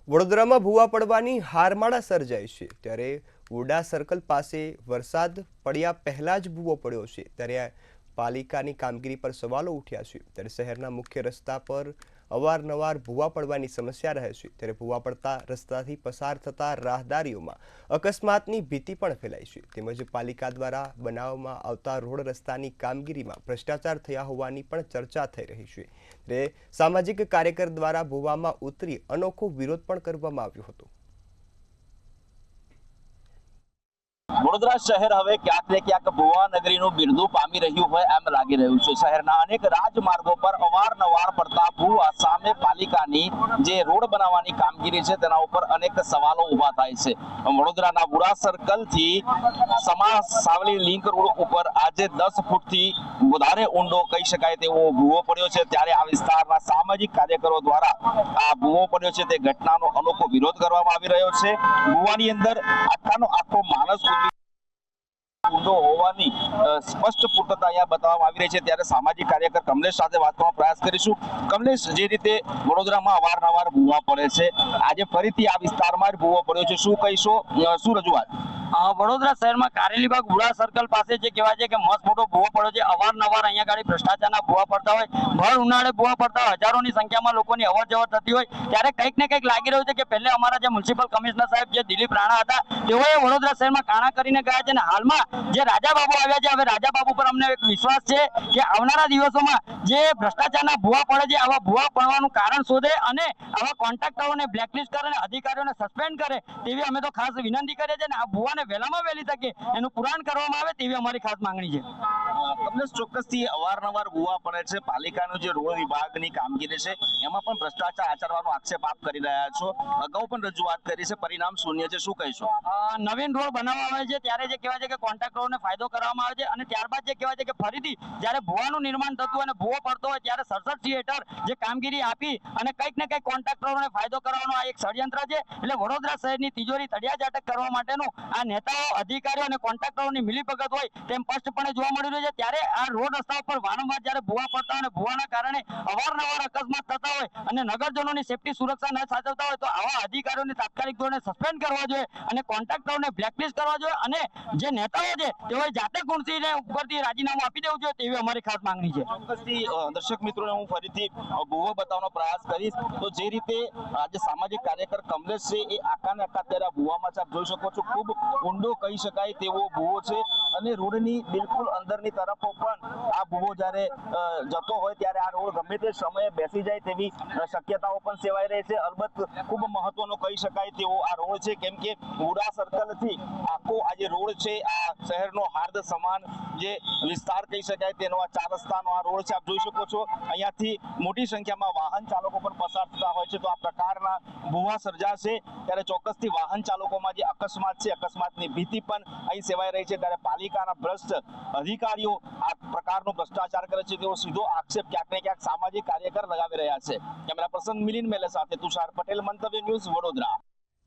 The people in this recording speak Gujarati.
વડોદરામાં ભૂવા પડવાની હારમાળા સર્જાઈ છે ત્યારે ઓરડા સર્કલ પાસે વરસાદ પડ્યા પહેલા જ ભૂવો પડ્યો છે ત્યારે પાલિકાની કામગીરી પર સવાલો ઉઠ્યા છે ત્યારે શહેરના મુખ્ય રસ્તા પર અવારનવાર ભૂવા પડવાની સમસ્યા રહે છે ત્યારે ભૂવા પડતા રસ્તાથી પસાર થતા રાહદારીઓમાં અકસ્માતની ભીતિ પણ ફેલાઈ છે તેમજ પાલિકા દ્વારા બનાવવામાં આવતા રોડ રસ્તાની કામગીરીમાં ભ્રષ્ટાચાર થયા હોવાની પણ ચર્ચા થઈ રહી છે ત્યારે સામાજિક કાર્યકર દ્વારા ભૂવામાં ઉતરી અનોખો વિરોધ પણ કરવામાં આવ્યો હતો। વડોદરા શહેર હવે ક્યાંક ને ક્યાંક ભૂવા નગરીનું બિરદું પામી રહ્યું હોય એમ લાગી રહ્યું છે। શહેરના અનેક રાજમાર્ગો પર અવારનવાર પડતા ભૂવા સામે પાલિકાની જે રોડ બનાવવાની કામગીરી છે તેના ઉપર અનેક સવાલો ઊભા થાય છે। વડોદરાના બુરા સર્કલ થી સમા સાવલી લિંક રોડ ઉપર આજે 10 ફૂટથી વધારે ઊંડો કહી શકાય તેવો ભૂવો પડ્યો છે ત્યારે આ વિસ્તારના સામાજિક કાર્યકરો દ્વારા આ ભૂવો પડ્યો છે તે ઘટનાનો અનોખો વિરોધ કરવામાં આવી રહ્યો છે। ભૂવાની અંદર આખાનો આખો માણસ ઊંડો હોવાની સ્પષ્ટ પૂર્તતા અહીંયા બતાવવામાં આવી રહી છે ત્યારે સામાજિક કાર્યકર કમલેશ સાથે વાત કરવાનો પ્રયાસ કરીશું। કમલેશ, જે રીતે વડોદરામાં અવારનવાર ભૂવા પડે છે, આજે ફરીથી આ વિસ્તારમાં જ ભૂવો પડ્યો છે, શું કહીશો, શું રજૂઆત? વડોદરા શહેરમાં કારેલીબાગ બુરા સર્કલ પાસે જે કહેવાય છે કે મસ્ત મોટો ભૂવો પડ્યો છે। અવારનવાર અહીંયા ગાડી ભ્રષ્ટાચારના ભૂવા પડતા હોય, ભર ઉનાળે ભૂવા પડતા હોય, હજારોની સંખ્યામાં લોકોની અવર જવર થતી હોય ત્યારે કંઈક ને કંઈક લાગી રહ્યું છે કે પહેલે અમારા જે મ્યુનિસિપલ કમિશનર સાહેબ જે દિલીપ રાણા હતા તેઓએ વડોદરા શહેરમાં કાણા કરીને ગયા છે અને હાલમાં જે રાજાબાબુ આવ્યા છે, હવે રાજાબાબુ પર અમને એક વિશ્વાસ છે કે આવનારા દિવસોમાં જે ભ્રષ્ટાચારના ભૂવા પડે છે આવા ભૂવા પડવાનું કારણ શોધે અને આવા કોન્ટ્રાક્ટરોને બ્લેકલિસ્ટ કરે અને અધિકારીઓને સસ્પેન્ડ કરે તેવી અમે તો ખાસ વિનંતી કરીએ છીએ અને આ ભૂવાને વહેલામાં વહેલી તકે એનું પુરાણ કરવામાં આવે તેવી અમારી ખાસ માંગણી છે। કમલેશ, ચોક્કસથી અવારનવાર ભૂવા પડે છે, પાલિકાનું જે રોડ વિભાગની કામગીરી છે એમાં પણ ભ્રષ્ટાચાર આચરવાનો આક્ષેપ આપ કરી રહ્યા છો, અગાઉ પણ રજૂઆત કરી છે, પરિણામ શૂન્ય છે, શું કહીશો? નવીન રોડ બનાવવામાં આવે છે ત્યારે જે કહેવાય છે કે કોન્ટ્રાક્ટરોને ફાયદો કરવામાં આવે છે અને ત્યારબાદ જે કહેવાય છે કે ફરીથી જ્યારે ભૂવાનું નિર્માણ થતું હોય અને ભૂવો પડતો હોય ત્યારે 67 હેઠળ જે કામગીરી આપી અને કંઈક ને કંઈક કોન્ટ્રાક્ટરોને ફાયદો કરવાનો આ એક ષડયંત્ર છે। એટલે વડોદરા શહેરની તિજોરી તળિયા ઝાટક કરવા માટેનું આ નેતાઓ, અધિકારીઓ અને કોન્ટ્રાક્ટરોની મિલીભગત હોય તેમ સ્પષ્ટપણે જોવા મળી રહ્યું છે ત્યારે આ રોડ રસ્તા પર વારંવાર જ્યારે ભૂવા પડતા હોય અને ભૂવાના કારણે અવારનવાર અકસ્માત થતા હોય અને નગરજનોની સેફટી સુરક્ષા ન સાચવતા હોય તો આવા અધિકારીઓને તાત્કાલિક ધોરણે સસ્પેન્ડ કરવા જોઈએ અને કોન્ટ્રાક્ટરોને બ્લેકલિસ્ટ કરવા જોઈએ અને જે નેતાઓ છે તેઓએ જાતે કુર્સીને ઉપરથી રાજીનામું આપી દેવું જોઈએ તેવી અમારી ખાસ માંગણી છે। ચોક્કસથી દર્શક મિત્રોને હું ફરીથી ભૂવો બતાવવાનો પ્રયાસ કરીશ તો જે રીતે આજે સામાજિક કાર્યકર કમલેશ છે એ આખા ને આખા ત્યારે ભૂવામાં આપ જોઈ શકો છો, ખૂબ ઊંડો કહી શકાય તેવો ભૂવો છે અને રોડની બિલકુલ અંદરની તરફો પણ આ ભૂવો જ્યારે જતો હોય ત્યારે આ રોડ ગમે તે સમયે બેસી જાય તેવી શક્યતાઓ પણ સેવાઈ રહી છે। અલબત્ત ખૂબ મહત્વનો કહી શકાય તેવો આ રોડ છે કેમ કે બુરા સર્કલથી આખો આ જે રોડ છે આ શહેરનો હાર્દ સમાન જે વિસ્તાર કહી શકાય તેનો આ 4 રસ્તાનો આ રોડ છે, આપ જોઈ શકો છો અહીંયાથી મોટી સંખ્યામાં વાહન ચાલકો પણ પસાર થતા હોય છે તો આ પ્રકારના ભૂવા સર્જાશે ત્યારે ચોક્કસથી વાહન ચાલકોમાં જે અકસ્માત છે, અકસ્માતની ભીતિ પણ અહીં સેવાઈ રહી છે ત્યારે પાલિકાના ભ્રષ્ટ અધિકારીઓ આ પ્રકારનો ભ્રષ્ટાચાર કરે છે તેવો સીધો આક્ષેપ ક્યાંક ને ક્યાંક સામાજિક કાર્યકર લગાવી રહ્યા છે। કેમેરા પર્સન મિલિંદ મેલે સાથે તુષાર પટેલ, મંતવ્ય ન્યૂઝ, વડોદરા।